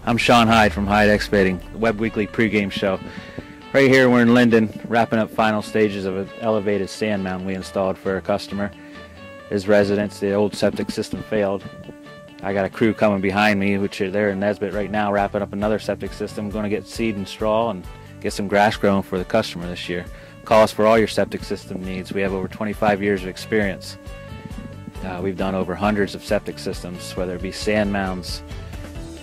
I'm Sean Hyde from Hyde Excavating, the Web Weekly pregame show. Right here we're in Linden, wrapping up final stages of an elevated sand mound we installed for a customer. His residence, the old septic system failed. I got a crew coming behind me, which are there in Nesbitt right now, wrapping up another septic system, going to get seed and straw and get some grass growing for the customer this year. Call us for all your septic system needs. We have over 25 years of experience. We've done over hundreds of septic systems, whether it be sand mounds,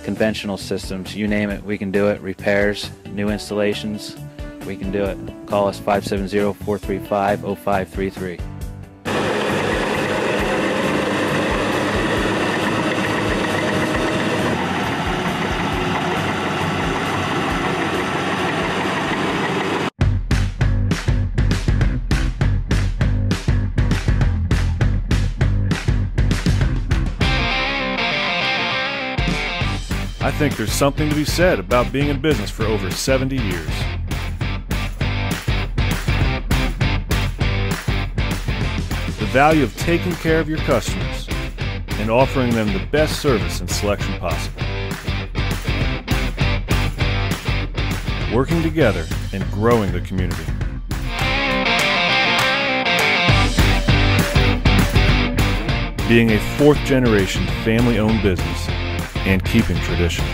conventional systems, you name it, we can do it. Repairs, new installations, we can do it. Call us 570-435-0533. I think there's something to be said about being in business for over 70 years. The value of taking care of your customers and offering them the best service and selection possible. Working together and growing the community. Being a fourth-generation family-owned business and keeping tradition.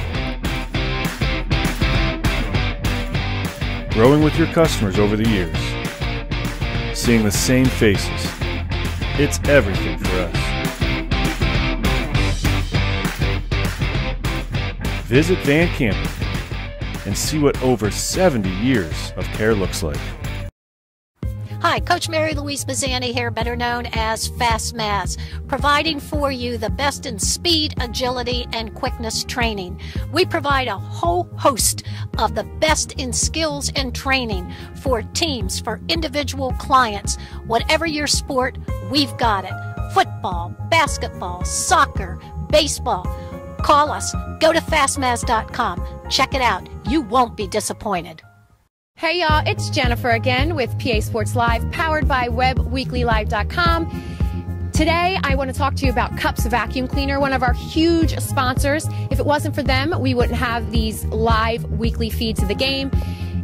Growing with your customers over the years. Seeing the same faces. It's everything for us. Visit Van Campen and see what over 70 years of care looks like. Hi, Coach Mary Louise Mazzani here, better known as Fast Maz, providing for you the best in speed, agility, and quickness training. We provide a whole host of the best in skills and training for teams, for individual clients. Whatever your sport, we've got it. Football, basketball, soccer, baseball. Call us. Go to fastmaz.com. Check it out. You won't be disappointed. Hey y'all, it's Jennifer again with PA Sports Live, powered by webweeklylive.com. Today I want to talk to you about Cups Vacuum Cleaner, one of our huge sponsors. If it wasn't for them, we wouldn't have these live weekly feeds of the game.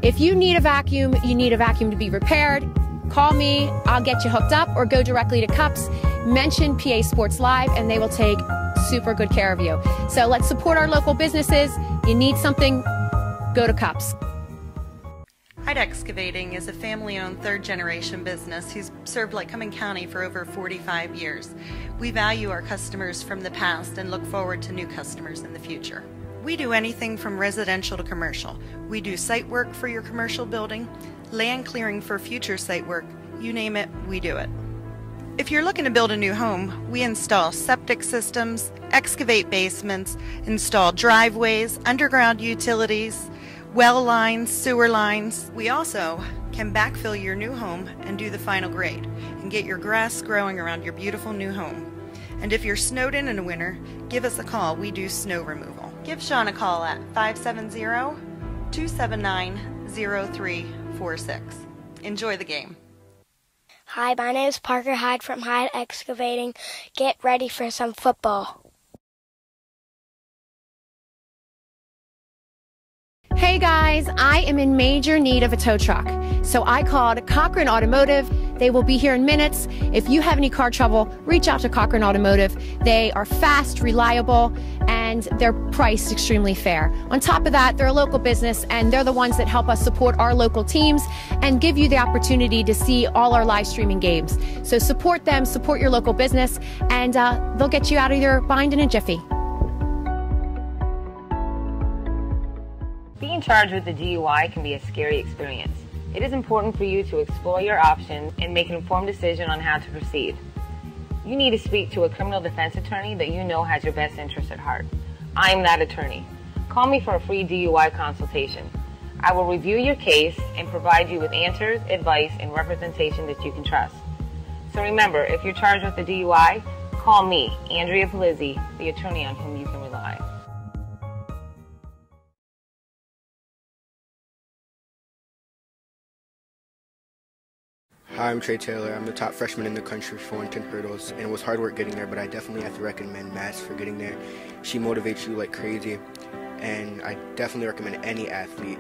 If you need a vacuum, you need a vacuum to be repaired, call me, I'll get you hooked up, or go directly to Cups, mention PA Sports Live, and they will take super good care of you. So let's support our local businesses. You need something, go to Cups. Hyde Excavating is a family-owned third-generation business who's served Lycoming County for over 45 years. We value our customers from the past and look forward to new customers in the future. We do anything from residential to commercial. We do site work for your commercial building, land clearing for future site work, you name it, we do it. If you're looking to build a new home, we install septic systems, excavate basements, install driveways, underground utilities, well lines, sewer lines. We also can backfill your new home and do the final grade and get your grass growing around your beautiful new home. And if you're snowed in the winter, give us a call. We do snow removal. Give Sean a call at 570-279-0346. Enjoy the game. Hi, my name is Parker Hyde from Hyde Excavating. Get ready for some football. Hey guys, I am in major need of a tow truck. So I called Cochran Automotive. They will be here in minutes. If you have any car trouble, reach out to Cochran Automotive. They are fast, reliable, and they're priced extremely fair. On top of that, they're a local business, and they're the ones that help us support our local teams and give you the opportunity to see all our live streaming games. So support them, support your local business, and they'll get you out of your bind in a jiffy. Being charged with a DUI can be a scary experience. It is important for you to explore your options and make an informed decision on how to proceed. You need to speak to a criminal defense attorney that you know has your best interest at heart. I am that attorney. Call me for a free DUI consultation. I will review your case and provide you with answers, advice, and representation that you can trust. So remember, if you're charged with a DUI, call me, Andrea Palizzi, the attorney on whom you can rely. Hi, I'm Trey Taylor. I'm the top freshman in the country for 410 hurdles, and it was hard work getting there, but I definitely have to recommend Mads for getting there. She motivates you like crazy, and I definitely recommend any athlete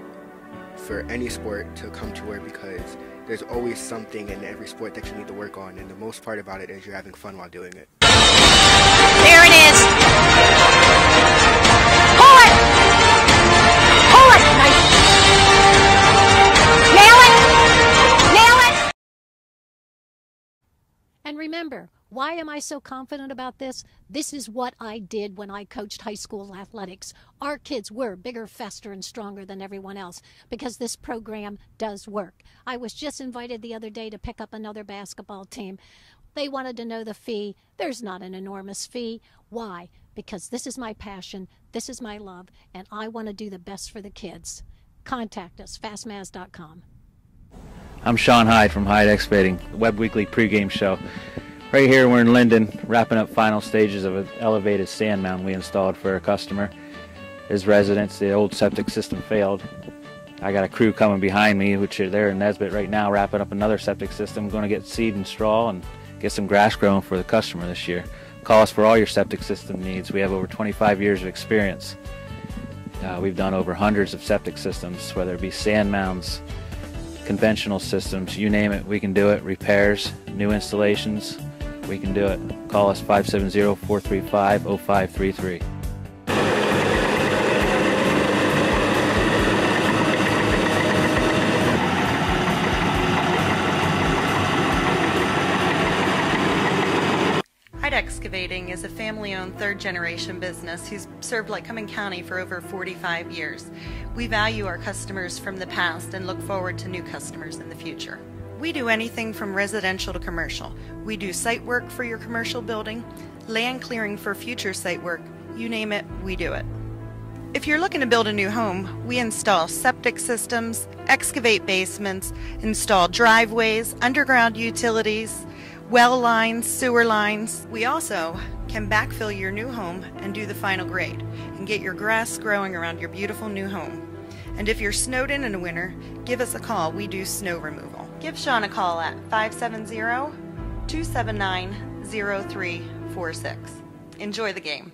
for any sport to come to work because there's always something in every sport that you need to work on, and the most part about it is you're having fun while doing it. There it is. Pull it. Pull it. Nice. Nail it. Nail it. And remember, why am I so confident about this? This is what I did when I coached high school athletics. Our kids were bigger, faster, and stronger than everyone else because this program does work. I was just invited the other day to pick up another basketball team. They wanted to know the fee. There's not an enormous fee. Why? Because this is my passion, this is my love, and I want to do the best for the kids. Contact us, fastmaz.com. I'm Sean Hyde from Hyde Excavating, the Web Weekly pregame show. Right here we're in Linden, wrapping up final stages of an elevated sand mound we installed for a customer. His residence, the old septic system failed. I got a crew coming behind me, which are there in Nesbitt right now, wrapping up another septic system. Going to get seed and straw and get some grass growing for the customer this year. Call us for all your septic system needs. We have over 25 years of experience. We've done over hundreds of septic systems, whether it be sand mounds, conventional systems, you name it, we can do it. Repairs, new installations, we can do it. Call us 570-435-0533. Hyde Excavating is a family-owned third-generation business who's served Lycoming County for over 45 years. We value our customers from the past and look forward to new customers in the future. We do anything from residential to commercial. We do site work for your commercial building, land clearing for future site work, you name it, we do it. If you're looking to build a new home, we install septic systems, excavate basements, install driveways, underground utilities, well lines, sewer lines. We also can backfill your new home and do the final grade and get your grass growing around your beautiful new home. And if you're snowed in the winter, give us a call. We do snow removal. Give Sean a call at 570-279-0346. Enjoy the game.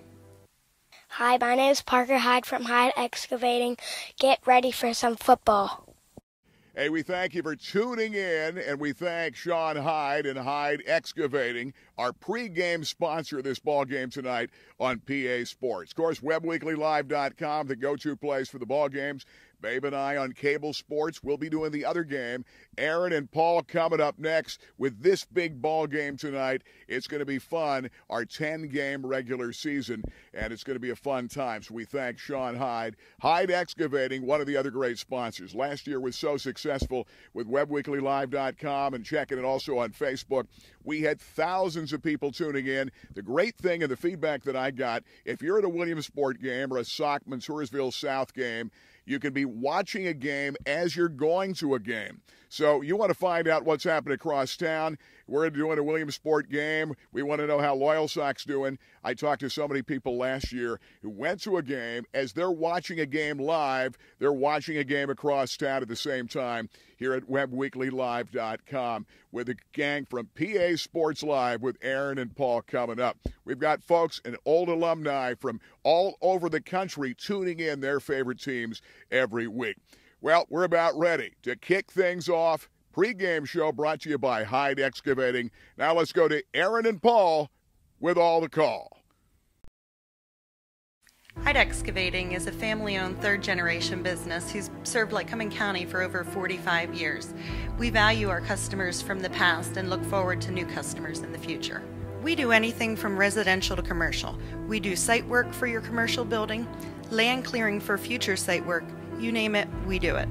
Hi, my name is Parker Hyde from Hyde Excavating. Get ready for some football. Hey, we thank you for tuning in, and we thank Sean Hyde and Hyde Excavating, our pregame sponsor of this ball game tonight on PA Sports. Of course, webweeklylive.com, the go-to place for the ball games. Babe and I on cable sports. We'll be doing the other game. Aaron and Paul coming up next with this big ball game tonight. It's going to be fun, our 10-game regular season, and it's going to be a fun time. So we thank Sean Hyde. Hyde Excavating, one of the other great sponsors. Last year was so successful with webweeklylive.com and checking it also on Facebook. We had thousands of people tuning in. The great thing and the feedback that I got, if you're at a Williamsport game or a Sockman Toursville South game, you can be watching a game as you're going to a game. So you want to find out what's happening across town. We're doing a Williamsport game. We want to know how Loyal Sock's doing. I talked to so many people last year who went to a game. As they're watching a game live, they're watching a game across town at the same time here at webweeklylive.com with the gang from PA Sports Live with Aaron and Paul coming up. We've got folks and old alumni from all over the country tuning in their favorite teams every week. Well, we're about ready to kick things off. Pre-game show brought to you by Hyde Excavating. Now let's go to Aaron and Paul with all the call. Hyde Excavating is a family-owned third-generation business who's served Lycoming County for over 45 years. We value our customers from the past and look forward to new customers in the future. We do anything from residential to commercial. We do site work for your commercial building, land clearing for future site work, you name it, we do it.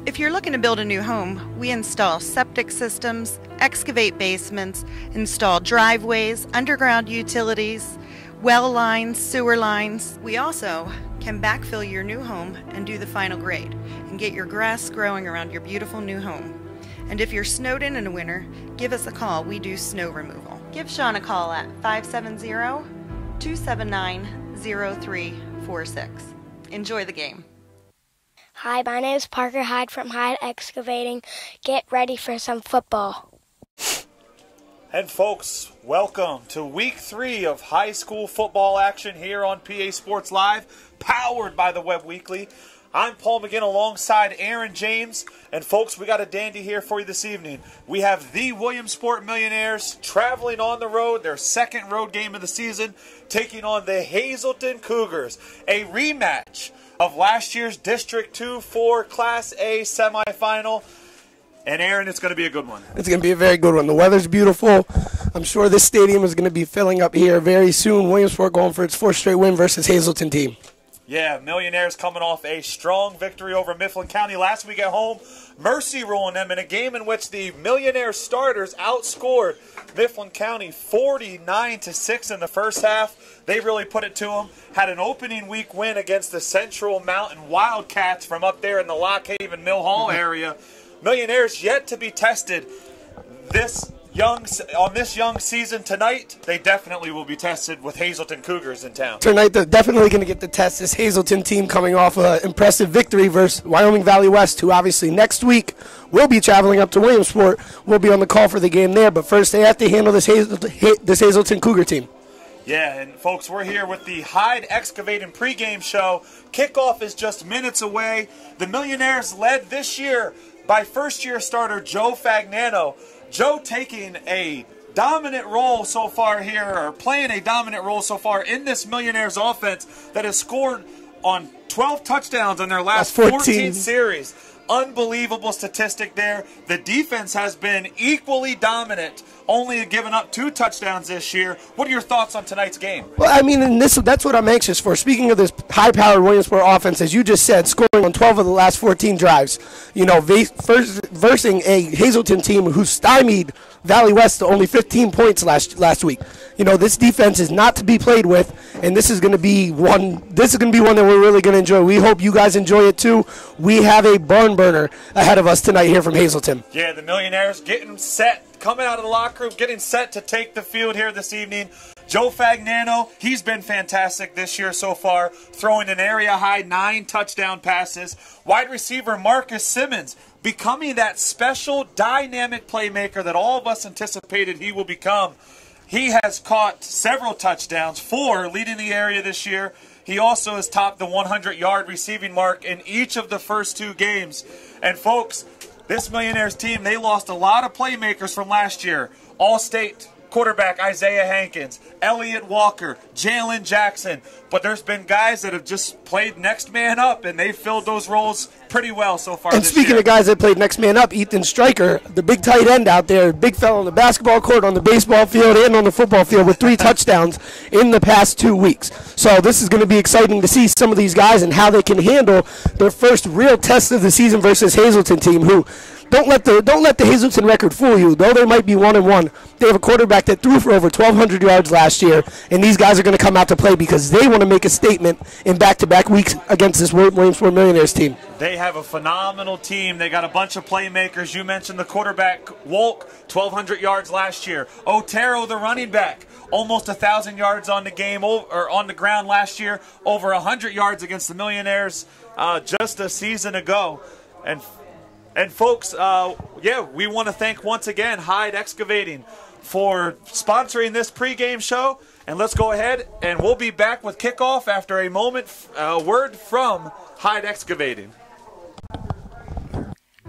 If you're looking to build a new home, we install septic systems, excavate basements, install driveways, underground utilities, well lines, sewer lines. We also can backfill your new home and do the final grade and get your grass growing around your beautiful new home. And if you're snowed in the winter, give us a call. We do snow removal. Give Sean a call at 570-279-0346. Enjoy the game. Hi, my name is Parker Hyde from Hyde Excavating. Get ready for some football. And folks, welcome to week 3 of high school football action here on PA Sports Live, powered by the Web Weekly. I'm Paul McGinn alongside Aaron James. And folks, we got a dandy here for you this evening. We have the Williamsport Millionaires traveling on the road, their second road game of the season, taking on the Hazleton Cougars. A rematch of last year's District 2-4 Class A semifinal. And Aaron, it's going to be a good one. It's going to be a very good one. The weather's beautiful. I'm sure this stadium is going to be filling up here very soon. Williamsport going for its 4th straight win versus Hazleton team. Yeah, Millionaires coming off a strong victory over Mifflin County last week at home, mercy ruling them in a game in which the Millionaires starters outscored Mifflin County 49-6 in the first half. They really put it to them. Had an opening week win against the Central Mountain Wildcats from up there in the Lock Haven Mill Hall area. Millionaires yet to be tested on this young season. Tonight, they definitely will be tested with Hazleton Cougars in town. Tonight, they're definitely going to get the test. This Hazleton team coming off an impressive victory versus Wyoming Valley West, who obviously next week will be traveling up to Williamsport. We'll be on the call for the game there, but first they have to handle this Hazleton Cougar team. Yeah, and folks, we're here with the Hyde Excavating pregame show. Kickoff is just minutes away. The Millionaires led this year by first-year starter Joe Fagnano. Joe taking a dominant role so far here, or playing a dominant role so far in this Millionaires offense that has scored on 12 touchdowns in their last 14 series. Unbelievable statistic there. The defense has been equally dominant, only giving up 2 touchdowns this year. What are your thoughts on tonight's game? Well, I mean, that's what I'm anxious for. Speaking of this high-powered Williamsport offense, as you just said, scoring on 12 of the last 14 drives, you know, versing a Hazleton team who stymied Valley West to only 15 points last week. You know, this defense is not to be played with, and this is going to be one that we're really going to enjoy. We hope you guys enjoy it too. We have a barn burner ahead of us tonight here from Hazleton. Yeah, the Millionaires getting set, coming out of the locker room, getting set to take the field here this evening. Joe Fagnano, he's been fantastic this year so far, throwing an area-high 9 touchdown passes. Wide receiver Marcus Simmons becoming that special dynamic playmaker that all of us anticipated he will become. He has caught several touchdowns, 4 leading the area this year. He also has topped the 100-yard receiving mark in each of the first 2 games. And folks, this Millionaires team, they lost a lot of playmakers from last year. All-State quarterback Isaiah Hankins, Elliott Walker, Jalen Jackson. But there's been guys that have just played next man up, and they've filled those roles pretty well so far and this year. And speaking of guys that played next man up, Ethan Stryker, the big tight end out there, big fella on the basketball court, on the baseball field, and on the football field with 3 touchdowns in the past 2 weeks. So this is going to be exciting to see some of these guys and how they can handle their first real test of the season versus Hazleton team, who don't let the Hazleton record fool you. Though they might be 1-1, they have a quarterback that threw for over 1,200 yards last year, and these guys are going to come out to play because they want to make a statement in back-to-back weeks against this Williamsport Millionaires team. They have a phenomenal team. They got a bunch of playmakers. You mentioned the quarterback, Wolk, 1,200 yards last year. Otero, the running back, almost 1,000 yards on the game or on the ground last year. Over 100 yards against the Millionaires just a season ago. And folks, we want to thank once again Hyde Excavating for sponsoring this pregame show. And let's go ahead, and we'll be back with kickoff after a word from Hyde Excavating.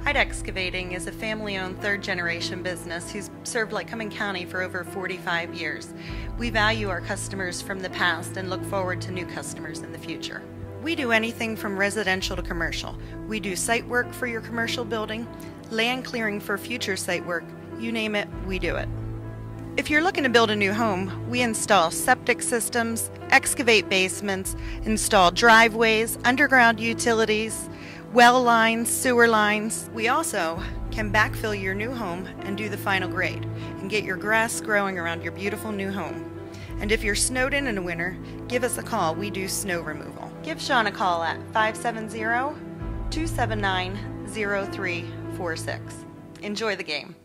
Hyde Excavating is a family-owned 3rd-generation business who's served Lycoming County for over 45 years. We value our customers from the past and look forward to new customers in the future. We do anything from residential to commercial. We do site work for your commercial building, land clearing for future site work, you name it, we do it. If you're looking to build a new home, we install septic systems, excavate basements, install driveways, underground utilities, well lines, sewer lines. We also can backfill your new home and do the final grade and get your grass growing around your beautiful new home. And if you're snowed in the winter, give us a call. We do snow removal. Give Sean a call at 570-279-0346. Enjoy the game.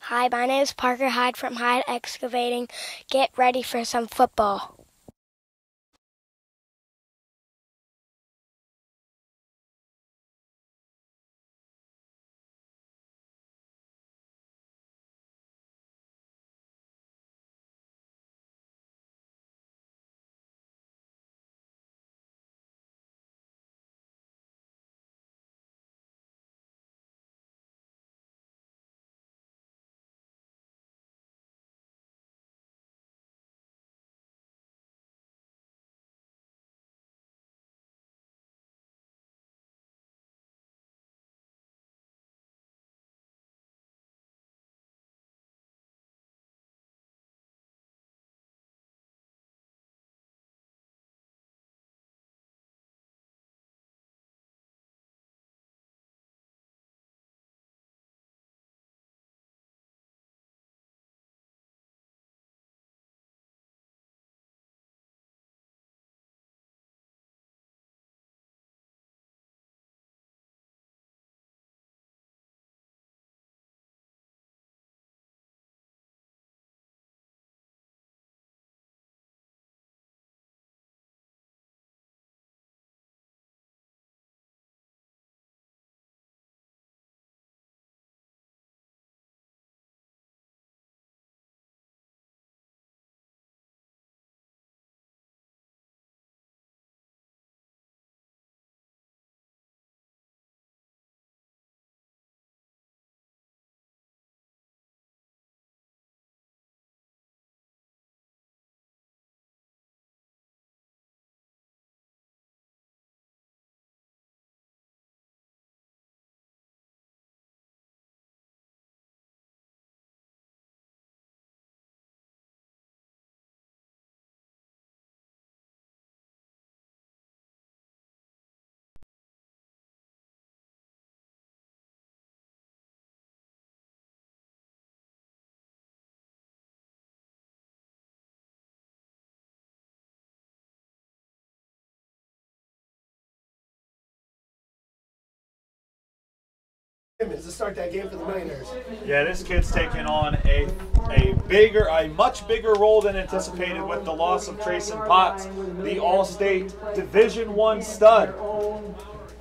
Hi, my name is Parker Hyde from Hyde Excavating. Get ready for some football. To start that game for the Millionaires. Yeah, this kid's taking on a much bigger role than anticipated with the loss of Trayson Potts, the All-State Division I stud.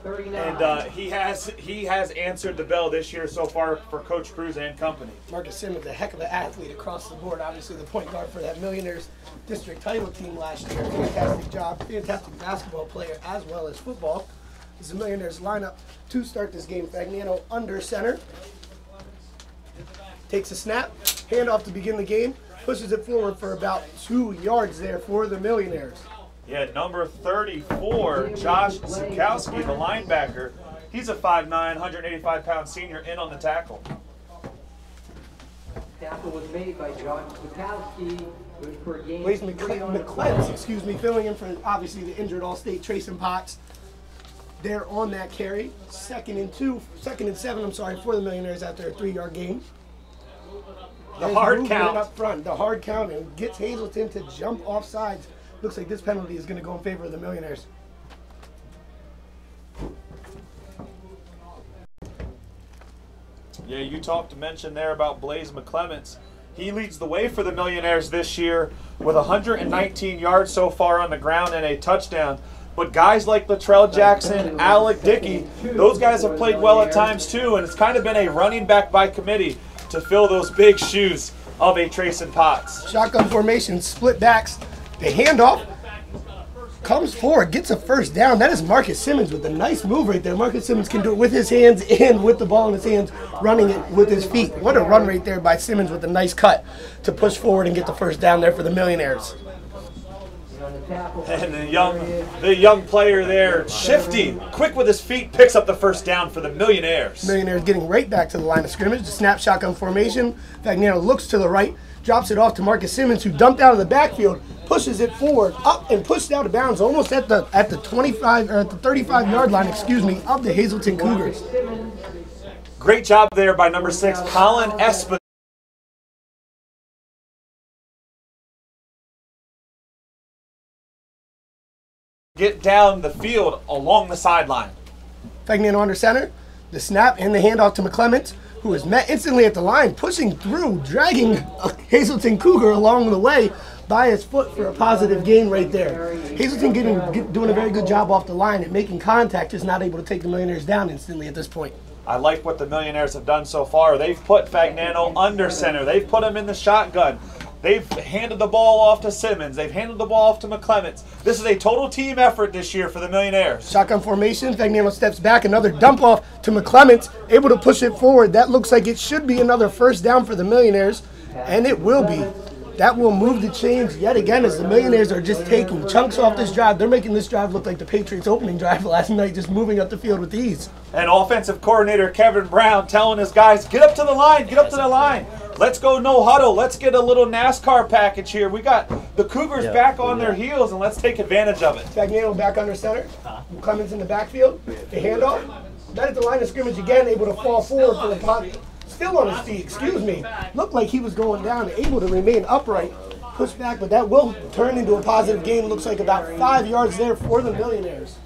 And he has answered the bell this year so far for Coach Cruz and company. Marcus Simmons, a heck of an athlete across the board. Obviously, the point guard for that Millionaires district title team last year. Fantastic job, fantastic basketball player as well as football. This is the Millionaires lineup to start this game. Fagnano under center. Takes a snap, handoff to begin the game, pushes it forward for about 2 yards there for the Millionaires. Yeah, number 34, Josh Zukowski, the linebacker. He's a 5'9", 185-pound senior in on the tackle. Tackle was made by Josh Zukowski. Blaze McClellan, filling in for obviously the injured All-State Trayson Potts. They're on that carry. Second and 7, for the Millionaires after a 3-yard gain. The hard count. Up front, the hard count, and gets Hazleton to jump off sides. Looks like this penalty is going to go in favor of the Millionaires. Yeah, you mentioned there about Blaze McClements. He leads the way for the Millionaires this year with 119 yards so far on the ground and a touchdown. But guys like Latrell Jackson, Alec Dickey, those guys have played well at times too, and it's kind of been a running back by committee to fill those big shoes of a Trayson Potts. Shotgun formation, split backs. The handoff comes forward, gets a first down. That is Marcus Simmons with a nice move right there. Marcus Simmons can do it with his hands and with the ball in his hands, running it with his feet. What a run right there by Simmons with a nice cut to push forward and get the first down there for the Millionaires. And the young player there, shifty, quick with his feet, picks up the first down for the Millionaires. Millionaires getting right back to the line of scrimmage. The snap shotgun formation. Fagnano looks to the right, drops it off to Marcus Simmons, who dumped out of the backfield, pushes it forward, up and pushed out of bounds, almost at the 35-yard line, of the Hazleton Cougars. Great job there by number 6, Colin Esposito. Get down the field along the sideline. Fagnano under center. The snap and the handoff to McClements, who is met instantly at the line, pushing through, dragging a Hazleton Cougar along the way by his foot for a positive gain right there. Hazleton doing a very good job off the line and making contact, just not able to take the Millionaires down instantly at this point. I like what the Millionaires have done so far. They've put Fagnano under center. They've put him in the shotgun. They've handed the ball off to Simmons. They've handed the ball off to McClements. This is a total team effort this year for the Millionaires. Shotgun formation. Fagnano steps back. Another dump off to McClements. Able to push it forward. That looks like it should be another first down for the Millionaires. And it will be. That will move the chains yet again as the Millionaires are just taking chunks off this drive. They're making this drive look like the Patriots' opening drive last night, just moving up the field with ease. And offensive coordinator Kevin Brown telling his guys, get up to the line, get up to the line. Let's go no huddle. Let's get a little NASCAR package here. We got the Cougars back on their heels, and let's take advantage of it. Fagnano back under center. Clemens in the backfield. The handoff. Then at the line of scrimmage again, able to fall forward for the punt. Still on his feet, Looked like he was going down, able to remain upright. Push back, but that will turn into a positive gain. Looks like about 5 yards there for the Millionaires.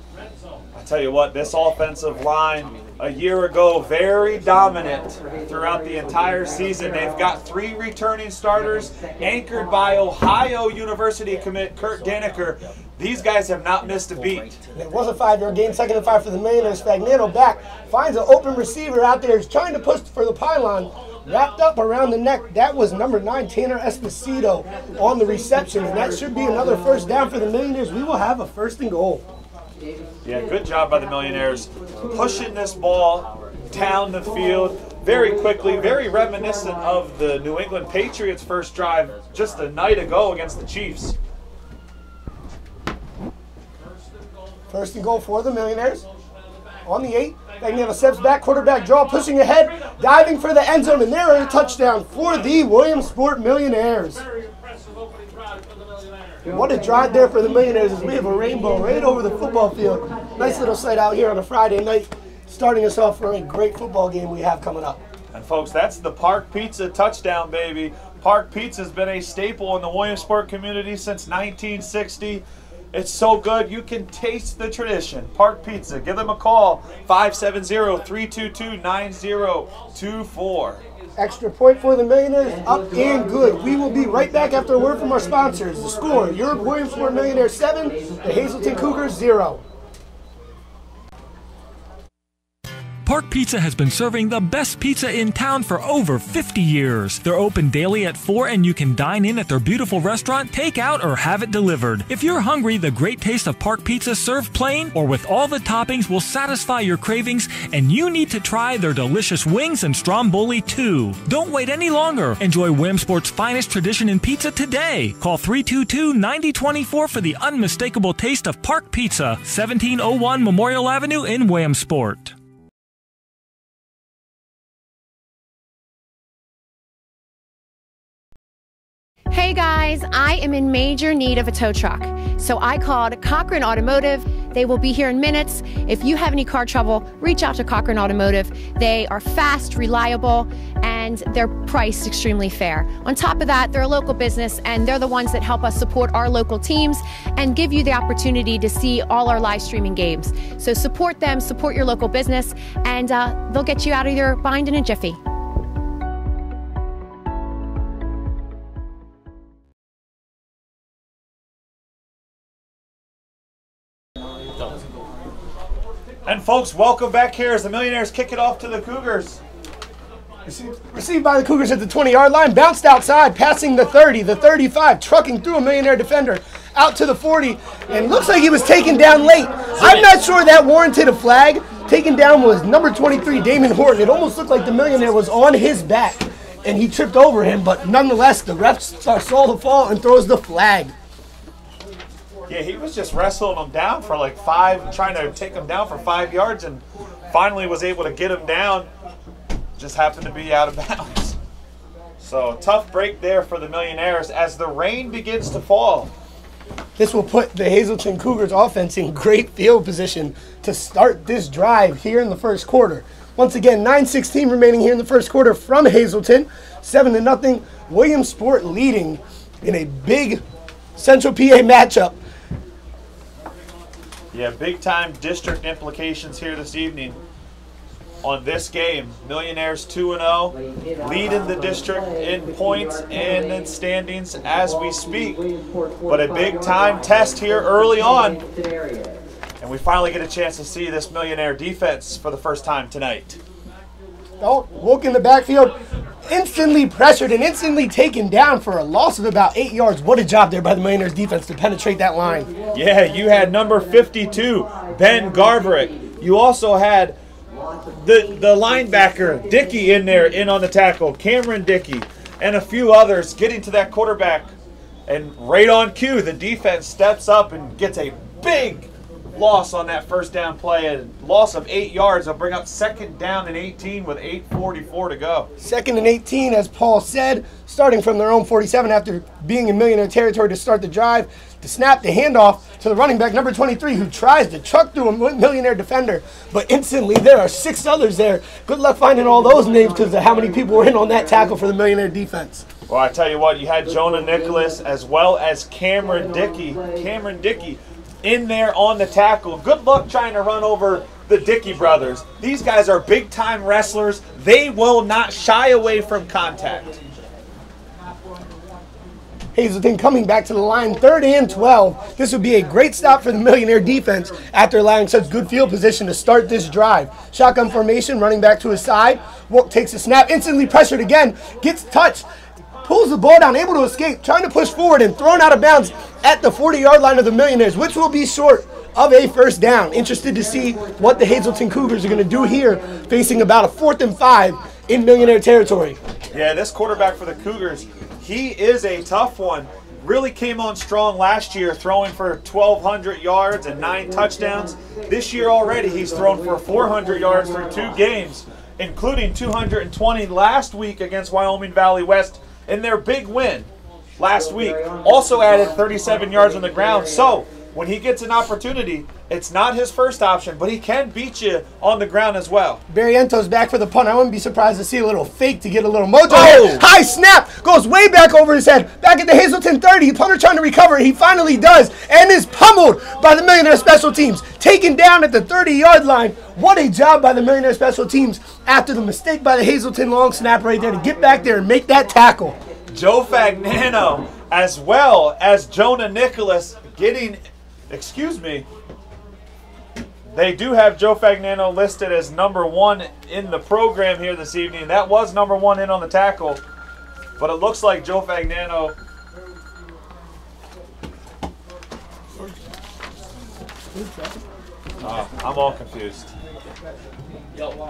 I tell you what, this offensive line a year ago, very dominant throughout the entire season. They've got 3 returning starters, anchored by Ohio University commit Kurt Daniker. These guys have not missed a beat. It was a 5-yard gain, 2nd and 5 for the Millionaires. Fagnano back, finds an open receiver out there. He's trying to push for the pylon. Wrapped up around the neck. That was number 9, Tanner Esposito, on the reception. And that should be another first down for the Millionaires. We will have a 1st and goal. Yeah, good job by the Millionaires. Pushing this ball down the field very quickly, very reminiscent of the New England Patriots' first drive just a night ago against the Chiefs. 1st and goal for the Millionaires. On the 8, Fagnano steps back, quarterback draw, pushing ahead, diving for the end zone, and there is a touchdown for the Williamsport Millionaires. What a drive there for the Millionaires as we have a rainbow right over the football field. Nice little sight out here on a Friday night, starting us off for a great football game we have coming up. And folks, that's the Park Pizza touchdown, baby. Park Pizza has been a staple in the Williamsport community since 1960. It's so good you can taste the tradition. Park Pizza. Give them a call, 570-322-9024. Extra point for the Millionaires, up and good. We will be right back after a word from our sponsors. The score, your Williamsport Millionaires 7, the Hazleton Cougars 0. Park Pizza has been serving the best pizza in town for over 50 years. They're open daily at 4 and you can dine in at their beautiful restaurant, take out, or have it delivered. If you're hungry, the great taste of Park Pizza served plain or with all the toppings will satisfy your cravings, and you need to try their delicious wings and stromboli too. Don't wait any longer. Enjoy Williamsport's finest tradition in pizza today. Call 322-9024 for the unmistakable taste of Park Pizza, 1701 Memorial Avenue in Williamsport. Hey guys, I am in major need of a tow truck. So I called Cochran Automotive. They will be here in minutes. If you have any car trouble, reach out to Cochran Automotive. They are fast, reliable, and they're priced extremely fair. On top of that, they're a local business, and they're the ones that help us support our local teams and give you the opportunity to see all our live streaming games. So support them, support your local business, and they'll get you out of your bind in a jiffy. And folks, welcome back here as the Millionaires kick it off to the Cougars. Received by the Cougars at the 20-yard line, bounced outside, passing the 30, the 35, trucking through a Millionaire defender, out to the 40, and looks like he was taken down late. I'm not sure that warranted a flag. Taken down was number 23, Damon Horton. It almost looked like the Millionaire was on his back, and he tripped over him, but nonetheless, the ref saw the fall and throws the flag. Yeah, he was just wrestling him down for like 5, trying to take him down for 5 yards, and finally was able to get him down. Just happened to be out of bounds. So tough break there for the Millionaires as the rain begins to fall. This will put the Hazleton Cougars offense in great field position to start this drive here in the first quarter. Once again, 9:16 remaining here in the first quarter from Hazleton. 7-0, Williamsport leading in a big Central PA matchup. Yeah, big-time district implications here this evening on this game. Millionaires 2-0, leading the district in points and in standings as we speak. But a big-time test here early on, and we finally get a chance to see this Millionaire defense for the first time tonight. Oh, Woke in the backfield, instantly pressured and instantly taken down for a loss of about 8 yards. What a job there by the Millionaires defense to penetrate that line. Yeah, you had number 52, Ben Garverick. You also had the linebacker, Dickey, in there, in on the tackle, Cameron Dickey, and a few others getting to that quarterback. And right on cue, the defense steps up and gets a big loss on that first down play. A loss of 8 yards. They'll bring up 2nd down and 18 with 8:44 to go. 2nd and 18, as Paul said, starting from their own 47 after being in Millionaire territory to start the drive. The snap, the handoff to the running back, number 23, who tries to truck through a Millionaire defender, but instantly there are 6 others there. Good luck finding all those names because of how many people were in on that tackle for the Millionaire defense. Well, I tell you what, you had Jonah Nicholas as well as Cameron Dickey. In there on the tackle. Good luck trying to run over the Dickey brothers. These guys are big-time wrestlers. They will not shy away from contact. Hazleton coming back to the line, 3rd and 12. This would be a great stop for the Millionaire defense after allowing such good field position to start this drive. Shotgun formation, running back to his side. Woke takes a snap, instantly pressured again, gets touched, pulls the ball down, able to escape, trying to push forward and thrown out of bounds at the 40-yard line of the Millionaires, which will be short of a first down. Interested to see what the Hazleton Cougars are going to do here, facing about a 4th and 5 in Millionaire territory. Yeah, this quarterback for the Cougars, he is a tough one. Really came on strong last year, throwing for 1,200 yards and 9 touchdowns. This year already, he's thrown for 400 yards through 2 games, including 220 last week against Wyoming Valley West in their big win last week. Also added 37 yards on the ground. So when he gets an opportunity, It's not his first option, but he can beat you on the ground as well. Barriento's back for the punt. I wouldn't be surprised to see a little fake to get a little mojo. Oh! High snap, goes way back over his head. Back at the Hazleton 30, punter trying to recover. He finally does, and is pummeled by the Millionaire Special Teams. Taken down at the 30-yard line. What a job by the Millionaire Special Teams after the mistake by the Hazleton long snap right there to get back there and make that tackle. Joe Fagnano, as well as Jonah Nicholas getting, excuse me, they do have Joe Fagnano listed as #1 in the program here this evening. That was #1 in on the tackle, but it looks like Joe Fagnano. I'm all confused.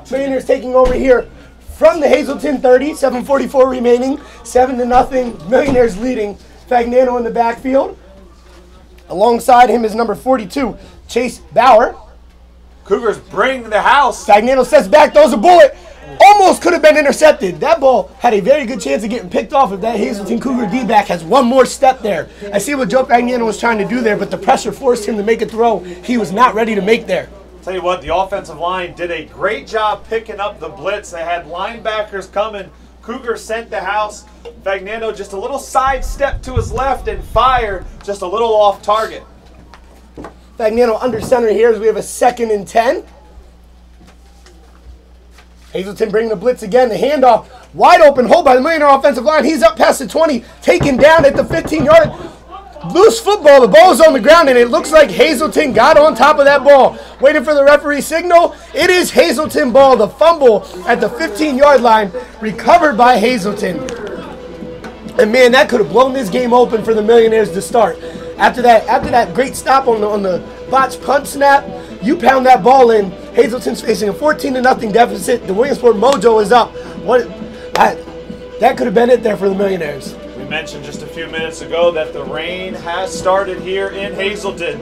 Millionaires taking over here from the Hazleton 30, 7:44 remaining, 7-0. Millionaires leading. Fagnano in the backfield. Alongside him is number 42, Chase Bauer. Cougars bring the house. Fagnano sets back, throws a bullet. Almost could have been intercepted. That ball had a very good chance of getting picked off if that Hazleton Cougar D-back has one more step there. I see what Joe Fagnano was trying to do there, but the pressure forced him to make a throw he was not ready to make there. Tell you what, the offensive line did a great job picking up the blitz. They had linebackers coming. Cougars sent the house. Fagnano just a little side step to his left and fired just a little off target. Fagnano under center here as we have a 2nd and 10. Hazleton bringing the blitz again. The handoff, wide open hole by the Millionaire offensive line. He's up past the 20, taken down at the 15-yard. Loose football, the ball is on the ground, and it looks like Hazleton got on top of that ball. Waiting for the referee signal. It is Hazleton ball. The fumble at the 15-yard line, recovered by Hazleton. And man, that could have blown this game open for the Millionaires to start. After that great stop on the botched punt snap, you pound that ball in. Hazleton's facing a 14-0 deficit. The Williamsport mojo is up. That could have been it there for the Millionaires. We mentioned just a few minutes ago that the rain has started here in Hazleton.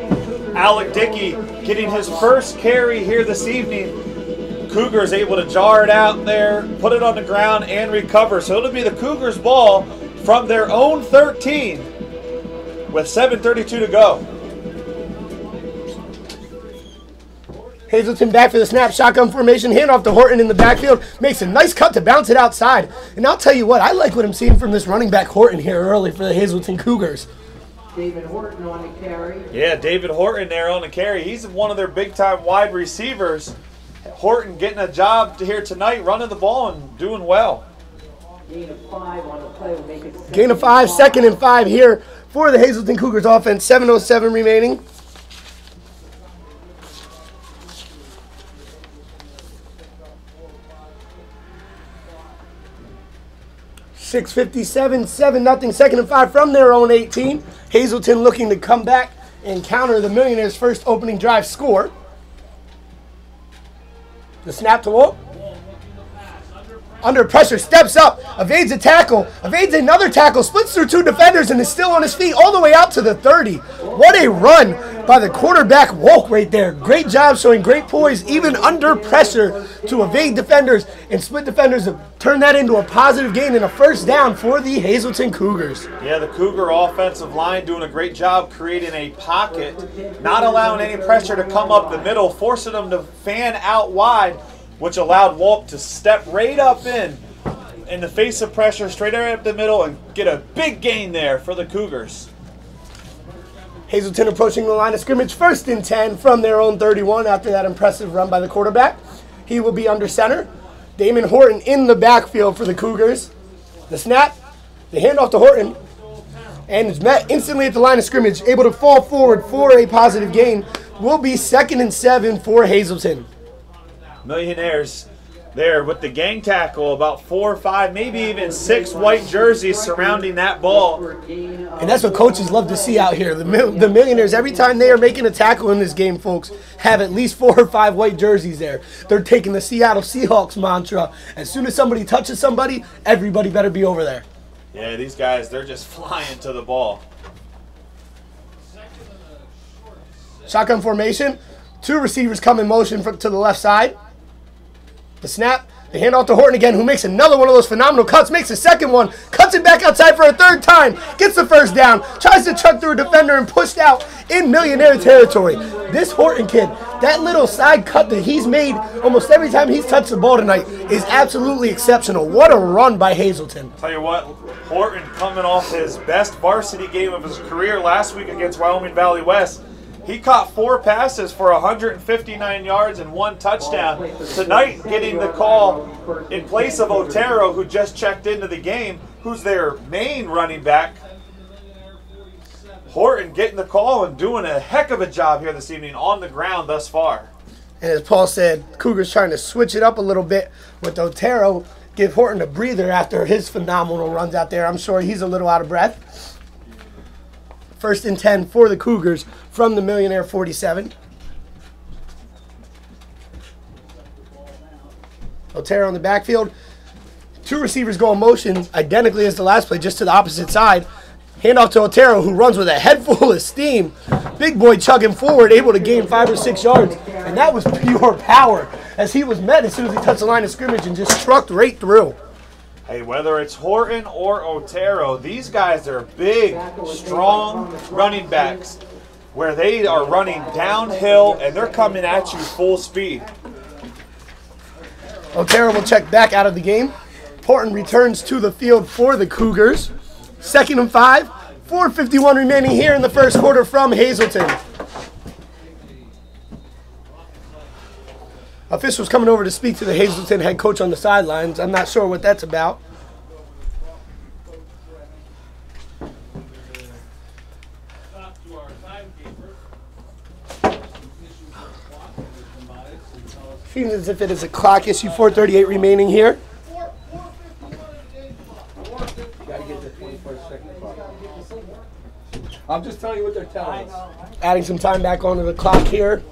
Alec Dickey getting his first carry here this evening. Cougars able to jar it out there, put it on the ground, and recover. So it'll be the Cougars' ball from their own 13 with 7:32 to go. Hazleton back for the snap, shotgun formation, handoff to Horton in the backfield, makes a nice cut to bounce it outside. And I'll tell you what, I like what I'm seeing from this running back Horton here early for the Hazleton Cougars. David Horton on the carry. Yeah, David Horton there on the carry. He's one of their big-time wide receivers. Horton getting a job here tonight, running the ball and doing well. Gain of 5 on the play will make it Gain of 5, 2nd and 5 here for the Hazleton Cougars offense, 7:07 remaining. .657, 7-0, 2nd and 5 from their own 18. Hazleton looking to come back and counter the Millionaires' first opening drive score. The snap to Wolf. Under pressure, steps up, evades a tackle, evades another tackle, splits through 2 defenders, and is still on his feet all the way out to the 30. What a run by the quarterback Wolk right there. Great job showing great poise, even under pressure, to evade defenders and split defenders to turn that into a positive gain and a first down for the Hazleton Cougars. Yeah, the Cougar offensive line doing a great job creating a pocket, not allowing any pressure to come up the middle, forcing them to fan out wide, which allowed Wolk to step right up in the face of pressure, straight up the middle, and get a big gain there for the Cougars. Hazleton approaching the line of scrimmage, 1st and 10 from their own 31 after that impressive run by the quarterback. He will be under center. Damon Horton in the backfield for the Cougars. The snap, the handoff to Horton, and is met instantly at the line of scrimmage, able to fall forward for a positive gain. Will be 2nd and 7 for Hazleton. Millionaires there with the gang tackle, about 4 or 5, maybe even 6 white jerseys surrounding that ball. And that's what coaches love to see out here. The Millionaires, every time they are making a tackle in this game, folks, have at least 4 or 5 white jerseys there. They're taking the Seattle Seahawks mantra. As soon as somebody touches somebody, everybody better be over there. Yeah, these guys, they're just flying to the ball. Shotgun formation. 2 receivers come in motion to the left side. The snap, The handoff to Horton again, who makes another one of those phenomenal cuts, makes a second one, cuts it back outside for a third time, gets the first down, tries to chuck through a defender and pushed out in millionaire territory. This Horton kid, that little side cut that he's made almost every time he's touched the ball tonight is absolutely exceptional. What a run by Hazleton. Tell you what, Horton coming off his best varsity game of his career last week against Wyoming Valley West. He caught 4 passes for 159 yards and 1 touchdown. Tonight, getting the call in place of Otero, who just checked into the game, who's their main running back. Horton getting the call and doing a heck of a job here this evening on the ground thus far. And as Paul said, Cougars trying to switch it up a little bit with Otero, give Horton a breather after his phenomenal runs out there. I'm sure he's a little out of breath. 1st and 10 for the Cougars from the Millionaire 47. Otero on the backfield. 2 receivers go in motion identically as the last play, just to the opposite side. Handoff to Otero, who runs with a head full of steam. Big boy chugging forward, able to gain 5 or 6 yards. And that was pure power as he was met as soon as he touched the line of scrimmage and just trucked right through. Hey, whether it's Horton or Otero, these guys are big, strong running backs where they are running downhill and they're coming at you full speed. Otero will check back out of the game. Horton returns to the field for the Cougars. 2nd and 5, 4:51 remaining here in the first quarter from Hazleton. Officials coming over to speak to the Hazleton head coach on the sidelines. I'm not sure what that's about. Seems as if it is a clock issue, 4:38 remaining here. I'm just telling you what they're telling us. Adding some time back onto the clock here.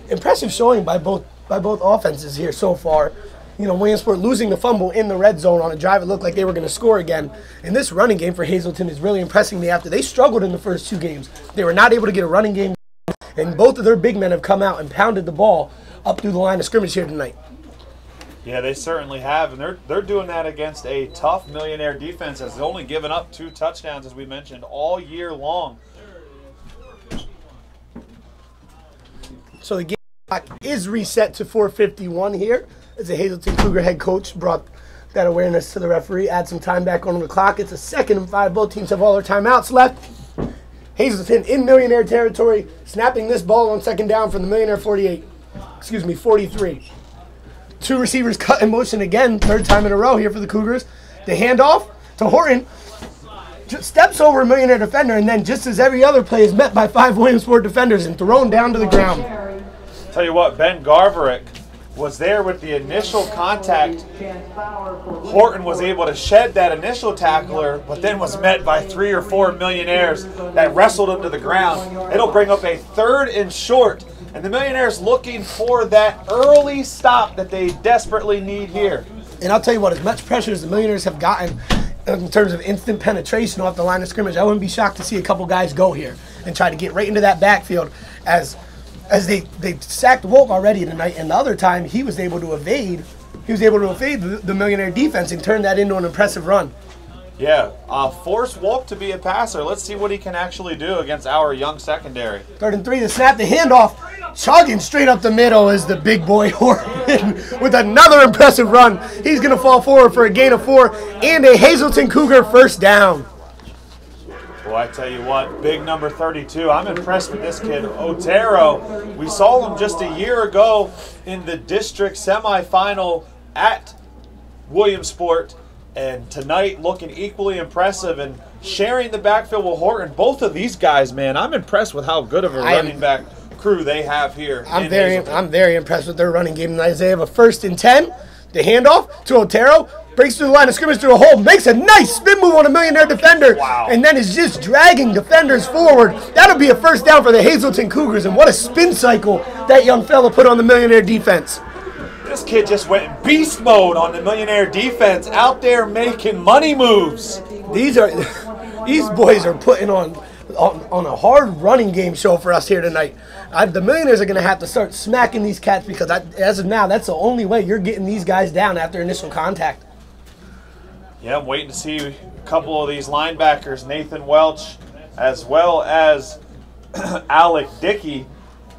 Impressive showing by both offenses here so far. You know, Williamsport losing the fumble in the red zone on a drive. It looked like they were going to score again. And this running game for Hazleton is really impressing me after they struggled in the first 2 games. They were not able to get a running game, and both of their big men have come out and pounded the ball up through the line of scrimmage here tonight. Yeah, they certainly have, and they're doing that against a tough Millionaire defense that's only given up 2 touchdowns, as we mentioned, all year long. So the game clock is reset to 4:51 here as the Hazleton Cougar head coach brought that awareness to the referee. Add some time back on the clock. It's a 2nd and 5. Both teams have all their timeouts left. Hazleton in Millionaire territory, snapping this ball on 2nd down from the Millionaire 43. 2 receivers cut in motion again, 3rd time in a row here for the Cougars. The handoff to Horton, steps over a Millionaire defender, and then just as every other play is met by 5 Williamsport defenders and thrown down to the ground. Tell you what, Ben Garverick was there with the initial contact. Horton was able to shed that initial tackler, but then was met by 3 or 4 Millionaires that wrestled him to the ground. It'll bring up a 3rd and short, and the Millionaires looking for that early stop that they desperately need here. And I'll tell you what, as much pressure as the Millionaires have gotten in terms of instant penetration off the line of scrimmage, I wouldn't be shocked to see a couple guys go here and try to get right into that backfield as they sacked Wolf already tonight, and the other time he was able to evade. He was able to evade the Millionaire defense and turn that into an impressive run. Yeah, force Wolf to be a passer. Let's see what he can actually do against our young secondary. 3rd and 3, the snap, the handoff, chugging straight up the middle is the big boy Horton with another impressive run. He's going to fall forward for a gain of 4 and a Hazleton Cougar 1st down. Well, I tell you what, big number 32. I'm impressed with this kid, Otero. We saw him just a year ago in the district semifinal at Williamsport, and tonight looking equally impressive and sharing the backfield with Horton. Both of these guys, man, I'm impressed with how good of a running back crew they have here. I'm very impressed with their running game tonight. They have a 1st and 10. The handoff to Otero. Breaks through the line of scrimmage through a hole, makes a nice spin move on a Millionaire defender, and then is just dragging defenders forward. That'll be a 1st down for the Hazleton Cougars, and what a spin cycle that young fella put on the Millionaire defense. This kid just went in beast mode on the Millionaire defense, out there making money moves. These boys are putting on on a hard running game show for us here tonight. The Millionaires are going to have to start smacking these cats because as of now, that's the only way you're getting these guys down after initial contact. Yeah, I'm waiting to see a couple of these linebackers, Nathan Welch as well as Alec Dickey,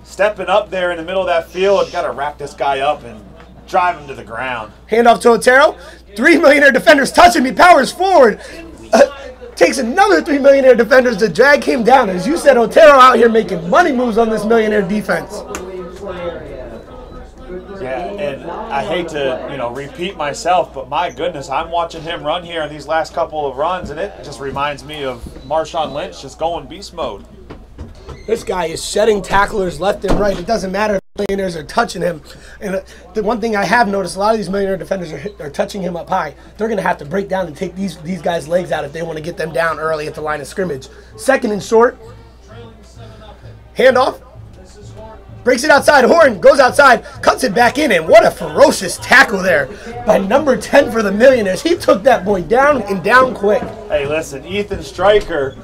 stepping up there in the middle of that field. Got to wrap this guy up and drive him to the ground. Handoff to Otero. 3 Millionaire defenders touching me. Powers forward. Takes another 3 Millionaire defenders to drag him down. As you said, Otero out here making money moves on this Millionaire defense. Yeah, and I hate to, repeat myself, but my goodness, I'm watching him run here in these last couple of runs, and it just reminds me of Marshawn Lynch just going beast mode. This guy is shedding tacklers left and right. It doesn't matter if Millionaires are touching him. And the one thing I have noticed, a lot of these Millionaire defenders are touching him up high. They're going to have to break down and take these guys' legs out if they want to get them down early at the line of scrimmage. Second and short. Handoff. Breaks it outside. Horn goes outside, cuts it back in, and what a ferocious tackle there by number 10 for the Millionaires. He took that boy down and down quick. Hey, listen, Ethan Stryker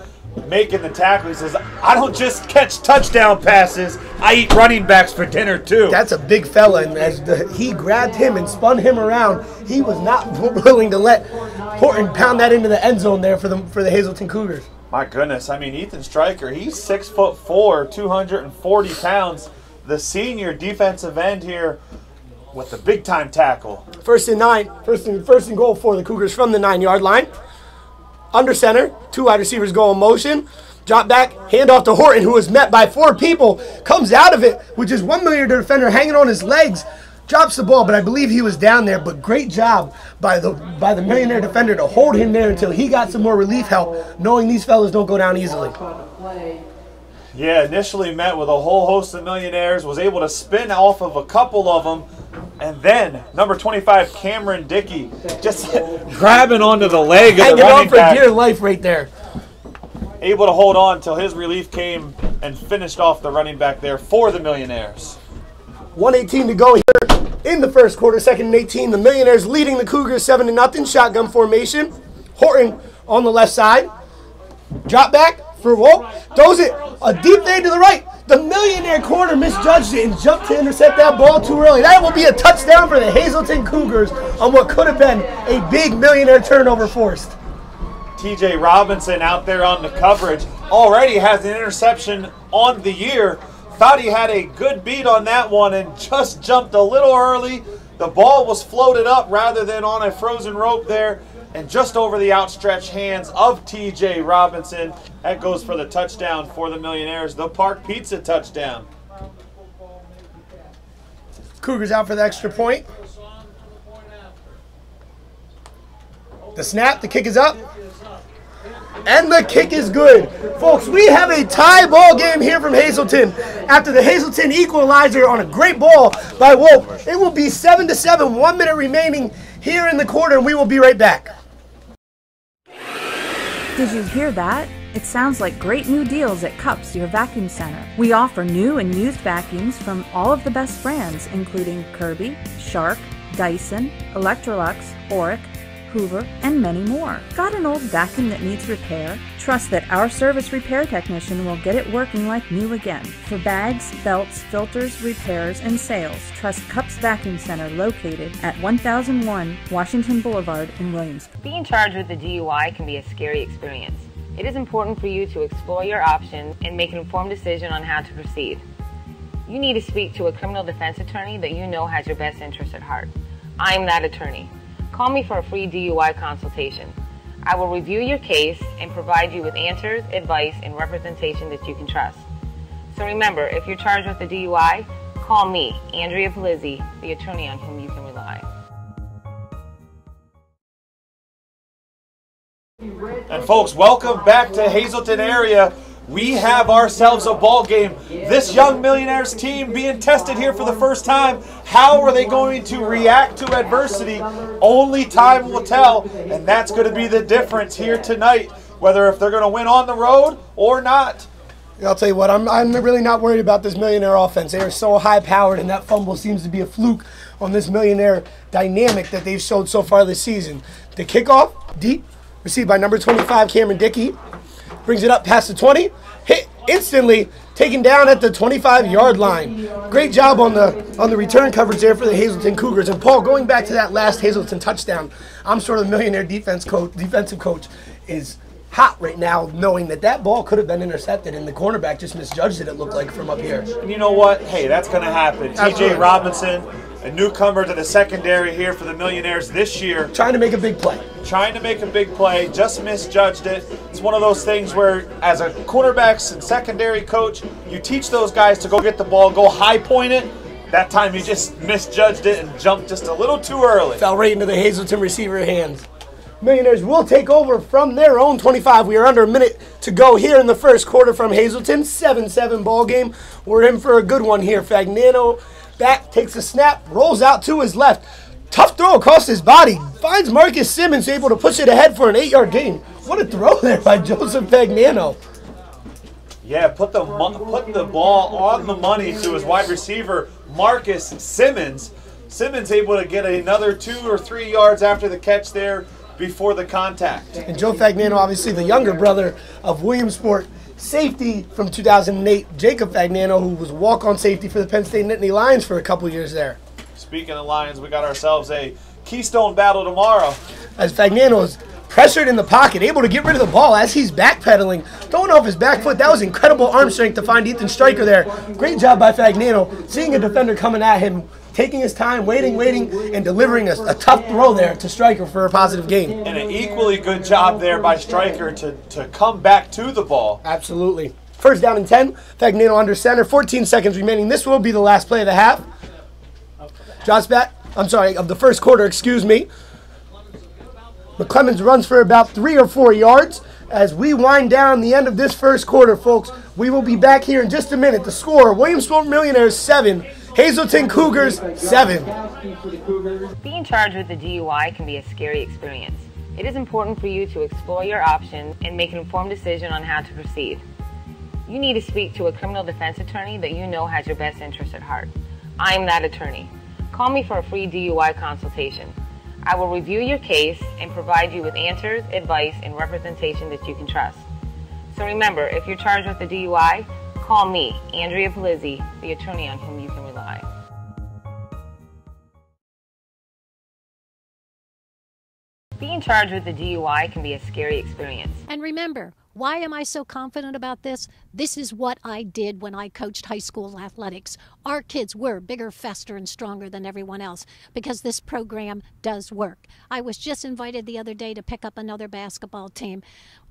making the tackle. He says, I don't just catch touchdown passes, I eat running backs for dinner too. That's a big fella, and as he grabbed him and spun him around, he was not willing to let Horton pound that into the end zone there for the Hazleton Cougars. My goodness, I mean, Ethan Stryker, he's 6'4", 240 pounds. The senior defensive end here with the big-time tackle. First and 9, first and goal for the Cougars from the 9-yard line. Under center, 2 wide receivers go in motion. Drop back, handoff to Horton, who was met by 4 people. Comes out of it with just 1 Millionaire defender hanging on his legs. Drops the ball, but I believe he was down there. But great job by the Millionaire defender to hold him there until he got some more relief help, knowing these fellas don't go down easily. Yeah, initially met with a whole host of Millionaires, was able to spin off of a couple of them, and then number 25, Cameron Dickey, just grabbing onto the leg of the running back. Hanging on for dear life right there. Able to hold on until his relief came and finished off the running back there for the Millionaires. 1:18 to go here in the first quarter, 2nd and 18. The Millionaires leading the Cougars 7-0, shotgun formation. Horton on the left side. Drop back for Wolf. Throws it a deep fade to the right. The Millionaire corner misjudged it and jumped to intercept that ball too early. That will be a touchdown for the Hazleton Cougars on what could have been a big Millionaire turnover forced. TJ Robinson out there on the coverage already has an interception on the year. Thought he had a good beat on that one and just jumped a little early. The ball was floated up rather than on a frozen rope there, and just over the outstretched hands of TJ Robinson. That goes for the touchdown for the Millionaires, the Park Pizza touchdown. Cougars out for the extra point. The snap, the kick is up. And the kick is good. Folks, we have a tie ball game here from Hazleton. After the Hazleton equalizer on a great ball by Wolf, it will be 7-7, 1 minute remaining here in the quarter, and we will be right back. Did you hear that? It sounds like great new deals at Cups, your vacuum center. We offer new and used vacuums from all of the best brands, including Kirby, Shark, Dyson, Electrolux, Auric, Hoover, and many more. Got an old vacuum that needs repair? Trust that our service repair technician will get it working like new again. For bags, belts, filters, repairs, and sales, trust Cups Vacuum Center located at 1001 Washington Boulevard in Williamsport. Being charged with a DUI can be a scary experience. It is important for you to explore your options and make an informed decision on how to proceed. You need to speak to a criminal defense attorney that you know has your best interest at heart. I'm that attorney. Call me for a free DUI consultation. I will review your case and provide you with answers, advice, and representation that you can trust. So remember, if you're charged with a DUI, call me, Andrea Palizzi, the attorney on whom you can rely. And folks, welcome back to Hazleton area. We have ourselves a ball game. This young Millionaires team being tested here for the first time. How are they going to react to adversity? Only time will tell, and that's going to be the difference here tonight, whether if they're going to win on the road or not. I'll tell you what, I'm really not worried about this Millionaire offense. They are so high-powered, and that fumble seems to be a fluke on this Millionaire dynamic that they've showed so far this season. The kickoff, deep, received by number 25, Cameron Dickey. Brings it up past the 20. Hit instantly. Taken down at the 25-yard line. Great job on the return coverage there for the Hazleton Cougars. And Paul, going back to that last Hazleton touchdown, I'm sort of the millionaire defensive coach is hot right now, knowing that ball could have been intercepted and the cornerback just misjudged it looked like from up here. And you know what? Hey, that's going to happen. TJ Robinson, a newcomer to the secondary here for the Millionaires this year. Trying to make a big play. Just misjudged it. It's one of those things where, as a cornerbacks and secondary coach, you teach those guys to go get the ball, go high point it. That time he just misjudged it and jumped just a little too early. Fell right into the Hazleton receiver hands. Millionaires will take over from their own 25. We are under a minute to go here in the first quarter from Hazleton. 7-7 ball game. We're in for a good one here. Fagnano back, takes a snap, rolls out to his left. Tough throw across his body. Finds Marcus Simmons, able to push it ahead for an 8-yard gain. What a throw there by Joseph Fagnano. Yeah, put the ball on the money to his wide receiver, Marcus Simmons. Simmons able to get another 2 or 3 yards after the catch there before the contact. And Joe Fagnano, obviously the younger brother of Williamsport safety from 2008, Jacob Fagnano, who was walk-on safety for the Penn State Nittany Lions for a couple years there. Speaking of Lions, we got ourselves a Keystone battle tomorrow. As Fagnano is pressured in the pocket, able to get rid of the ball as he's backpedaling, throwing off his back foot. That was incredible arm strength to find Ethan Stryker there. Great job by Fagnano, seeing a defender coming at him, taking his time, waiting, and delivering a tough throw there to Stryker for a positive gain. And an equally good job there by Stryker to come back to the ball. Absolutely. First down and 10. Fagnano under center. 14 seconds remaining. This will be the last play of the half. Drops back. Of the first quarter, excuse me. McClemens runs for about 3 or 4 yards. As we wind down the end of this first quarter, folks, we will be back here in just a minute. The score, Williamsport Millionaires 7, Hazleton Cougars 7. Being charged with a DUI can be a scary experience. It is important for you to explore your options and make an informed decision on how to proceed. You need to speak to a criminal defense attorney that you know has your best interest at heart. I am that attorney. Call me for a free DUI consultation. I will review your case and provide you with answers, advice, and representation that you can trust. So remember, if you're charged with a DUI, call me, Andrea Palizzi, the attorney on whom you can rely. Being charged with a DUI can be a scary experience. And remember, why am I so confident about this? This is what I did when I coached high school athletics. Our kids were bigger, faster, and stronger than everyone else because this program does work. I was just invited the other day to pick up another basketball team.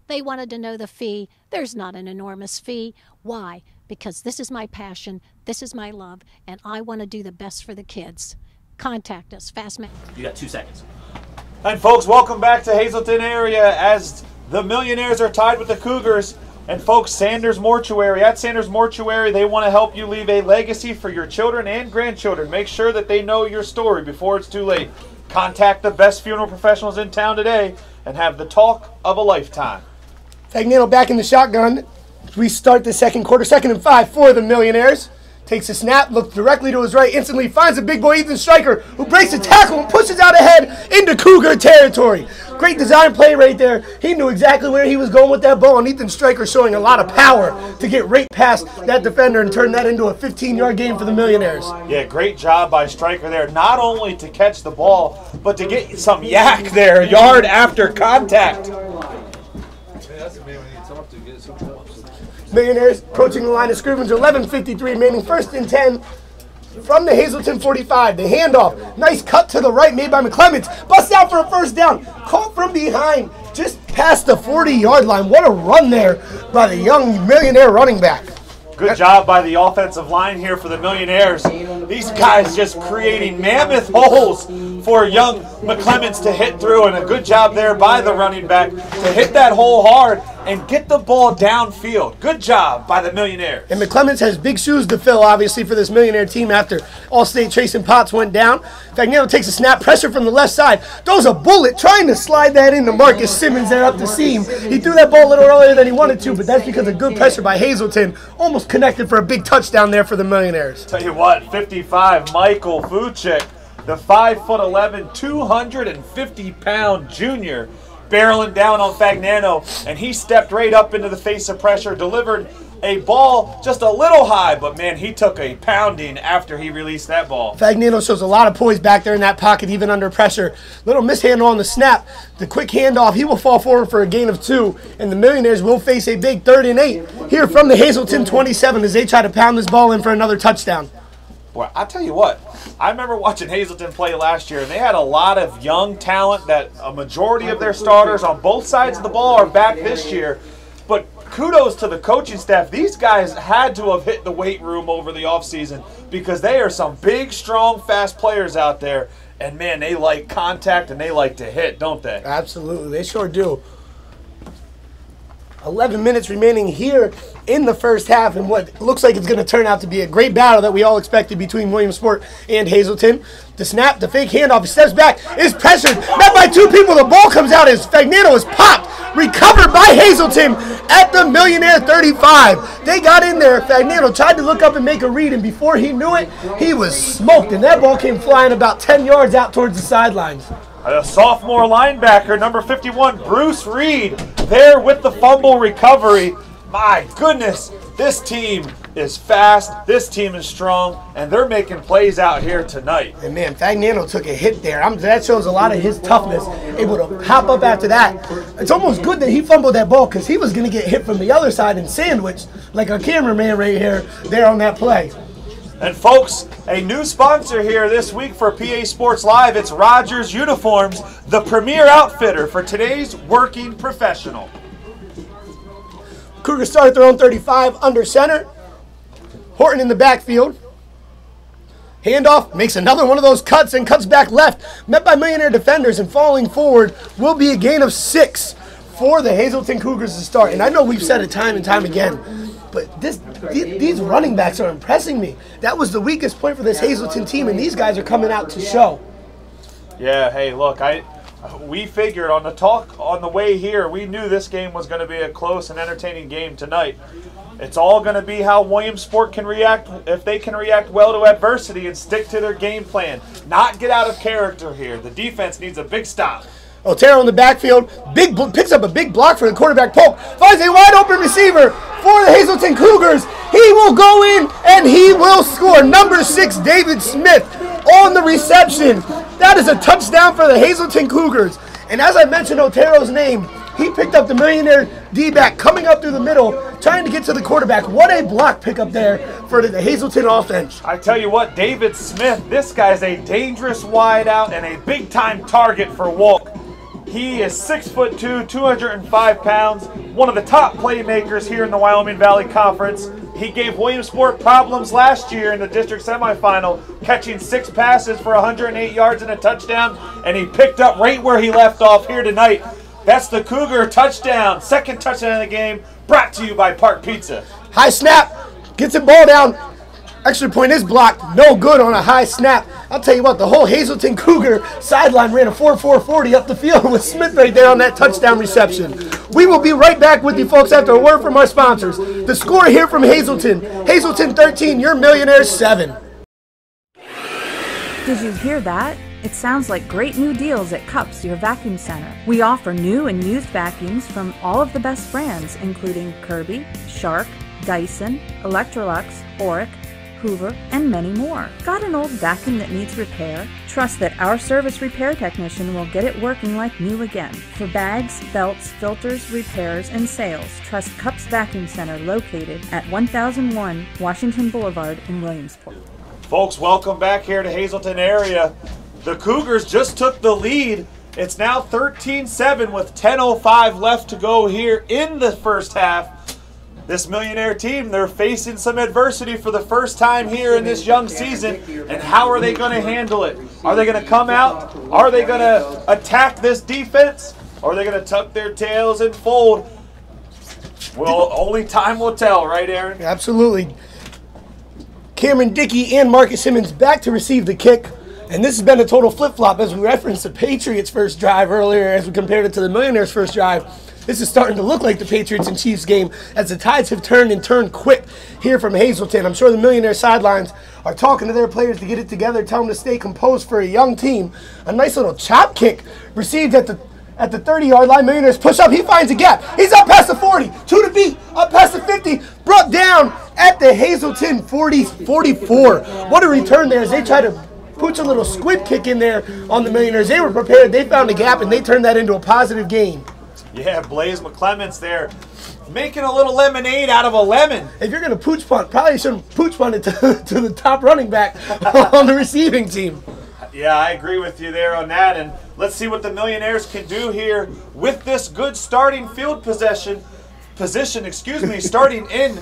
They wanted to know the fee. There's not an enormous fee. Why? Because this is my passion, this is my love, and I want to do the best for the kids. Contact us, Fastman. You got 2 seconds. And folks, welcome back to Hazleton area as the Millionaires are tied with the Cougars. And folks, Sanders Mortuary. At Sanders Mortuary, they want to help you leave a legacy for your children and grandchildren. Make sure that they know your story before it's too late. Contact the best funeral professionals in town today and have the talk of a lifetime. Fagnano back in the shotgun. We start the second quarter. 2nd and 5 for the Millionaires. Takes a snap, looks directly to his right, instantly finds a big boy Ethan Stryker, who breaks the tackle and pushes out ahead into Cougar territory. Great design play right there. He knew exactly where he was going with that ball, and Ethan Stryker showing a lot of power to get right past that defender and turn that into a 15-yard gain for the Millionaires. Yeah, great job by Stryker there, not only to catch the ball, but to get some yak there, yard after contact. Millionaires approaching the line of scrimmage, 11:53 remaining, 1st and 10 from the Hazleton 45. The handoff, nice cut to the right made by McClemens. Busts out for a first down, caught from behind, just past the 40-yard line. What a run there by the young Millionaire running back. Good job by the offensive line here for the Millionaires. These guys just creating mammoth holes for young McClemens to hit through, and a good job there by the running back to hit that hole hard and get the ball downfield. Good job by the Millionaires. And McClemens has big shoes to fill, obviously, for this Millionaire team after All-State Trayson Potts went down. Fagnano takes a snap, pressure from the left side, throws a bullet, trying to slide that into Marcus Simmons there up the seam. He threw that ball a little earlier than he wanted to, but that's because of good pressure by Hazleton. Almost connected for a big touchdown there for the Millionaires. Tell you what, 55, Michael Fuchik, the 5'11", 250-pound junior, barreling down on Fagnano, and he stepped right up into the face of pressure, delivered a ball just a little high, but man, he took a pounding after he released that ball. Fagnano shows a lot of poise back there in that pocket, even under pressure. Little mishandle on the snap. The quick handoff, he will fall forward for a gain of 2, and the Millionaires will face a big 3rd and 8 here from the Hazleton 27 as they try to pound this ball in for another touchdown. Boy, I'll tell you what, I remember watching Hazleton play last year, and they had a lot of young talent that a majority of their starters on both sides of the ball are back this year. But kudos to the coaching staff. These guys had to have hit the weight room over the offseason because they are some big, strong, fast players out there. And, man, they like contact and they like to hit, don't they? Absolutely. They sure do. 11 minutes remaining here in the first half, and what looks like it's going to turn out to be a great battle that we all expected between Williamsport and Hazleton. The snap, the fake handoff, he steps back, is pressured, met by 2 people. The ball comes out as Fagnano is popped, recovered by Hazleton at the Millionaire 35. They got in there. Fagnano tried to look up and make a read, and before he knew it, he was smoked, and that ball came flying about 10 yards out towards the sidelines. A sophomore linebacker, number 51, Bruce Reed, there with the fumble recovery. My goodness, this team is fast, this team is strong, and they're making plays out here tonight. And man, Fagnano took a hit there. That shows a lot of his toughness, able to hop up after that. It's almost good that he fumbled that ball because he was going to get hit from the other side and sandwiched like our cameraman right here there on that play. And folks, a new sponsor here this week for PA Sports Live. It's Rogers Uniforms, the premier outfitter for today's working professional. Cougars start at their own 35 under center. Horton in the backfield. Handoff, makes another one of those cuts and cuts back left. Met by Millionaire defenders and falling forward will be a gain of 6 for the Hazleton Cougars to start. And I know we've said it time and time again, but these running backs are impressing me. That was the weakest point for this Hazleton team, and these guys are coming out to show. Yeah, hey, look, we figured on the way here, we knew this game was going to be a close and entertaining game tonight. It's all going to be how Williamsport can react, if they can react well to adversity and stick to their game plan. Not get out of character here. The defense needs a big stop. Otero in the backfield, picks up a big block for the quarterback poke, finds a wide open receiver for the Hazleton Cougars. He will go in and he will score. Number 6, David Smith on the reception. That is a touchdown for the Hazleton Cougars. And as I mentioned Otero's name, he picked up the Millionaire D-back coming up through the middle, trying to get to the quarterback. What a block pickup there for the Hazleton offense. I tell you what, David Smith, this guy's a dangerous wideout and a big-time target for Wolk. He is 6'2", 205 pounds, one of the top playmakers here in the Wyoming Valley Conference. He gave Williamsport problems last year in the district semifinal, catching 6 passes for 108 yards and a touchdown, and he picked up right where he left off here tonight. That's the Cougar touchdown, second touchdown of the game, brought to you by Park Pizza. High snap, gets the ball down. Extra point is blocked, no good on a high snap. I'll tell you what, the whole Hazleton Cougar sideline ran a 4.40 up the field with Smith right there on that touchdown reception. We will be right back with you folks after a word from our sponsors. The score here from Hazleton, Hazleton 13, your Millionaires 7. Did you hear that? It sounds like great new deals at Cups, your vacuum center. We offer new and used vacuums from all of the best brands, including Kirby, Shark, Dyson, Electrolux, Auric, Hoover, and many more. Got an old vacuum that needs repair? Trust that our service repair technician will get it working like new again. For bags, belts, filters, repairs, and sales, trust Cups Vacuum Center located at 1001 Washington Boulevard in Williamsport. Folks, welcome back here to Hazleton area. The Cougars just took the lead. It's now 13-7 with 10:05 left to go here in the first half. This Millionaire team, they're facing some adversity for the first time here in this young season, and how are they going to handle it? Are they going to come out? Are they going to attack this defense? Or are they going to tuck their tails and fold? Well, only time will tell, right, Aaron? Absolutely. Cameron Dickey and Marcus Simmons back to receive the kick. And this has been a total flip-flop as we referenced the Patriots' first drive earlier as we compared it to the Millionaires' first drive. This is starting to look like the Patriots and Chiefs game as the tides have turned and turned quick here from Hazleton. I'm sure the Millionaire sidelines are talking to their players to get it together, tell them to stay composed for a young team. A nice little chop kick received at at the 30-yard line. Millionaires push up. He finds a gap. He's up past the 40. 2 to beat. Up past the 50. Brought down at the Hazleton 44. What a return there as they try to put a little squib kick in there on the Millionaires. They were prepared. They found a gap, and they turned that into a positive gain. Yeah, Blaze McClements there making a little lemonade out of a lemon. If you're going to pooch punt, probably shouldn't pooch punt it to the top running back on the receiving team. Yeah, I agree with you there on that. And let's see what the Millionaires can do here with this good starting field position, starting in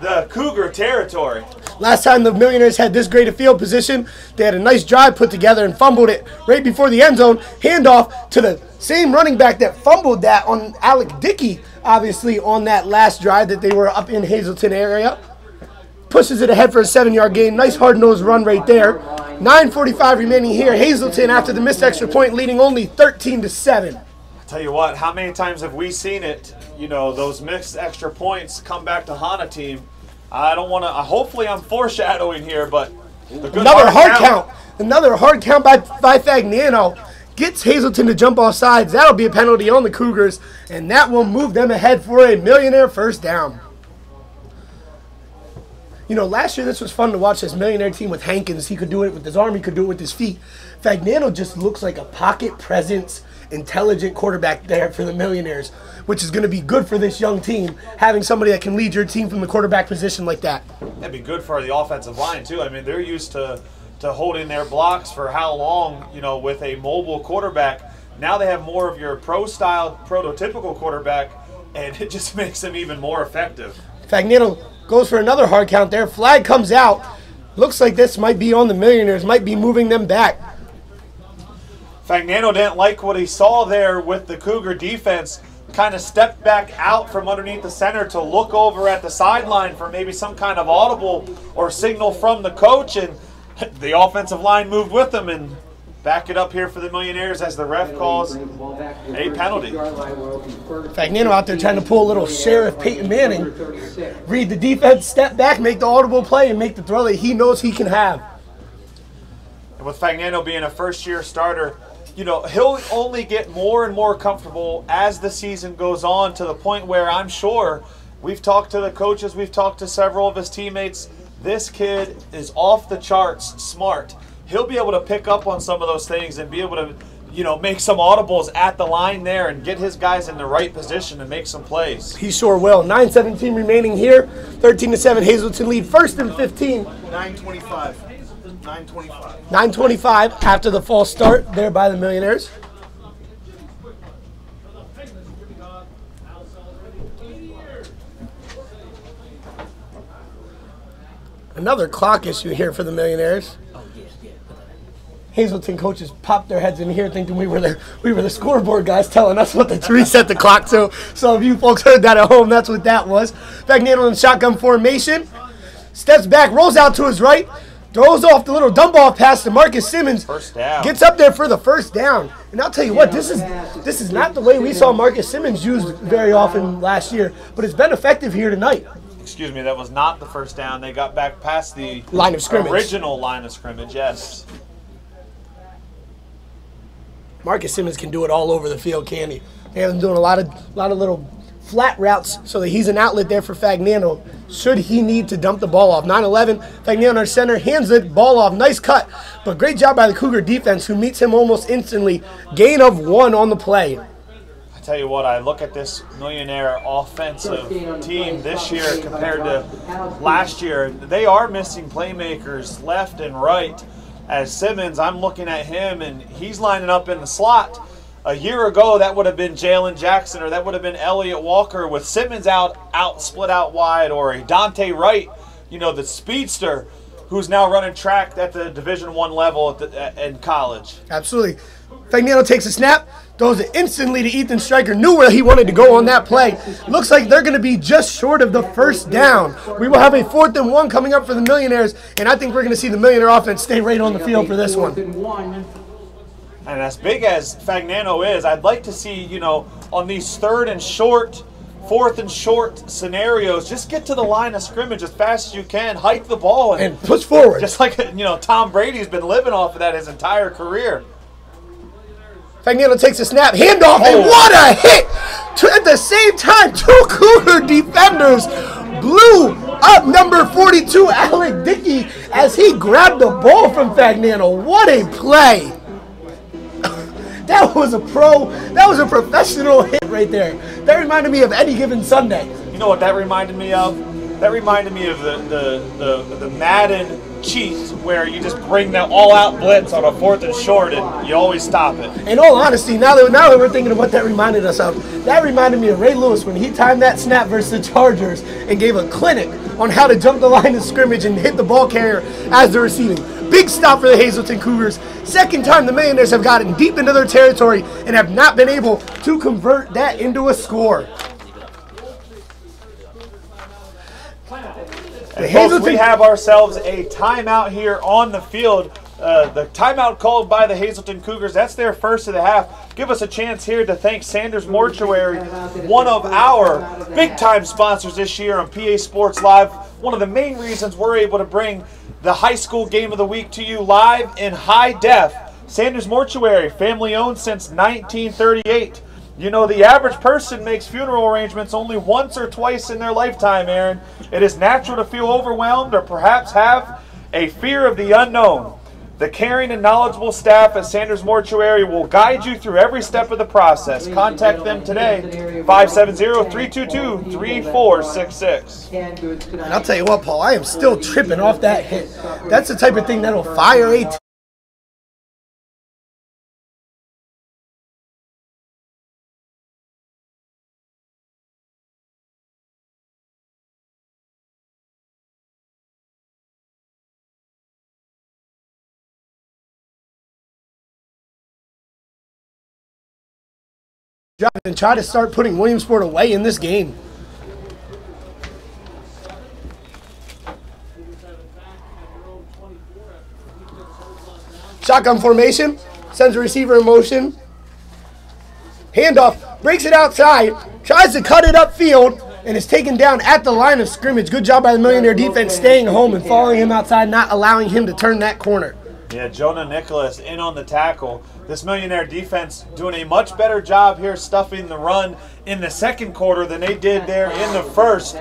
the Cougar territory. Last time the Millionaires had this great a field position, they had a nice drive put together and fumbled it right before the end zone. Handoff to the same running back that fumbled that on Alec Dickey, obviously, on that last drive that they were up in Hazleton area. Pushes it ahead for a 7-yard gain. Nice hard-nosed run right there. 9:45 remaining here. Hazleton, after the missed extra point, leading only 13-7. I tell you what, how many times have we seen it, you know, those missed extra points come back to Hana team. I don't want to, hopefully I'm foreshadowing here, but the good another hard count. Another hard count by Fagnano. Gets Hazleton to jump off sides. That'll be a penalty on the Cougars, and that will move them ahead for a Millionaire first down. You know, last year this was fun to watch this Millionaire team with Hankins. He could do it with his arm. He could do it with his feet. Fagnano just looks like a pocket presence, intelligent quarterback there for the Millionaires, which is going to be good for this young team, having somebody that can lead your team from the quarterback position like that. That'd be good for the offensive line, too. I mean, they're used to holding their blocks for how long, you know, with a mobile quarterback. Now they have more of your pro-style, prototypical quarterback, and it just makes them even more effective. Fagnano goes for another hard count there. Flag comes out. Looks like this might be on the Millionaires, might be moving them back. Fagnano didn't like what he saw there with the Cougar defense. Kind of stepped back out from underneath the center to look over at the sideline for maybe some kind of audible or signal from the coach, and the offensive line moved with them and back it up here for the Millionaires as the ref calls a penalty. Fagnano out there trying to pull a little Sheriff Peyton Manning. Read the defense, step back, make the audible play, and make the throw that he knows he can have. And with Fagnano being a first-year starter, you know, he'll only get more and more comfortable as the season goes on, to the point where I'm sure we've talked to the coaches, we've talked to several of his teammates. This kid is off the charts smart. He'll be able to pick up on some of those things and be able to, you know, make some audibles at the line there and get his guys in the right position and make some plays. He sure will. 9:17 remaining here. 13-7 Hazleton lead. First and 15. 9:25. 9:25. 9:25 after the false start there by the Millionaires. Another clock issue here for the Millionaires. Hazleton coaches popped their heads in here thinking we were the scoreboard guys telling us what to reset the clock to. So if you folks heard that at home, that's what that was. Fagnano in shotgun formation. Steps back, rolls out to his right, throws off the little dump off pass to Marcus Simmons. First down. Gets up there for the first down. And I'll tell you what, this is not the way we saw Marcus Simmons used very often last year, but it's been effective here tonight. Excuse me, that was not the first down. They got back past the line of scrimmage. Original line of scrimmage, yes. Marcus Simmons can do it all over the field, can he? They have him doing a lot of little flat routes so that he's an outlet there for Fagnano should he need to dump the ball off. 9-11, Fagnano our center, hands the ball off. Nice cut, but great job by the Cougar defense, who meets him almost instantly. Gain of 1 on the play. I tell you what, I look at this Millionaire offensive team this year compared to last year. They are missing playmakers left and right. As Simmons, I'm looking at him, and he's lining up in the slot. A year ago, that would have been Jalen Jackson, or that would have been Elliott Walker, with Simmons split out wide, or a Dante Wright, you know, the speedster, who's now running track at the Division I level in college. Absolutely. Fagnano takes a snap, throws it instantly to Ethan Stryker. Knew where he wanted to go on that play. Looks like they're going to be just short of the first down. We will have a 4th and 1 coming up for the Millionaires, and I think we're going to see the Millionaire offense stay right on the field for this one. And as big as Fagnano is, I'd like to see, you know, on these 3rd and short, 4th and short scenarios, just get to the line of scrimmage as fast as you can, hike the ball, and push forward. Just like, you know, Tom Brady's been living off of that his entire career. Fagnano takes a snap, handoff, and what a hit! At the same time, 2 Cougar defenders blew up number 42, Alec Dickey, as he grabbed the ball from Fagnano. What a play! That was a professional hit right there. That reminded me of Any Given Sunday. You know what that reminded me of? That reminded me of the Madden cheat where you just bring that all-out blitz on a 4th and short and you always stop it. In all honesty, now that we're thinking of what that reminded us of, that reminded me of Ray Lewis when he timed that snap versus the Chargers and gave a clinic on how to jump the line of scrimmage and hit the ball carrier as they're receiving. Big stop for the Hazleton Cougars. Second time the Millionaires have gotten deep into their territory and have not been able to convert that into a score. Folks, we have ourselves a timeout here on the field. The timeout called by the Hazleton Cougars. That's their first of the half. Give us a chance here to thank Sanders Mortuary, one of our big-time sponsors this year on PA Sports Live. One of the main reasons we're able to bring the high school game of the week to you live in high def. Sanders Mortuary, family-owned since 1938. You know, the average person makes funeral arrangements only once or twice in their lifetime, Aaron. It is natural to feel overwhelmed or perhaps have a fear of the unknown. The caring and knowledgeable staff at Sanders Mortuary will guide you through every step of the process. Contact them today, 570-322-3466. And I'll tell you what, Paul, I am still tripping off that hit. That's the type of thing that'll fire a team. And try to start putting Williamsport away in this game. Shotgun formation, sends a receiver in motion. Handoff, breaks it outside, tries to cut it upfield, and is taken down at the line of scrimmage. Good job by the Millionaire defense staying home and following him outside, not allowing him to turn that corner. Yeah, Jonah Nicholas in on the tackle. This Millionaire defense doing a much better job here stuffing the run in the second quarter than they did there in the first.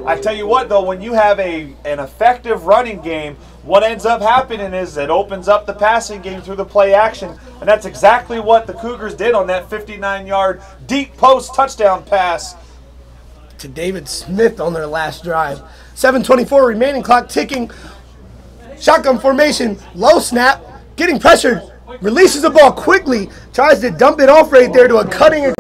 I tell you what, though, when you have an effective running game, what ends up happening is it opens up the passing game through the play action, and that's exactly what the Cougars did on that 59-yard deep post touchdown pass to David Smith on their last drive. 7:24 remaining, clock ticking. Shotgun formation, low snap, getting pressured, releases the ball quickly, tries to dump it off right there to a cutting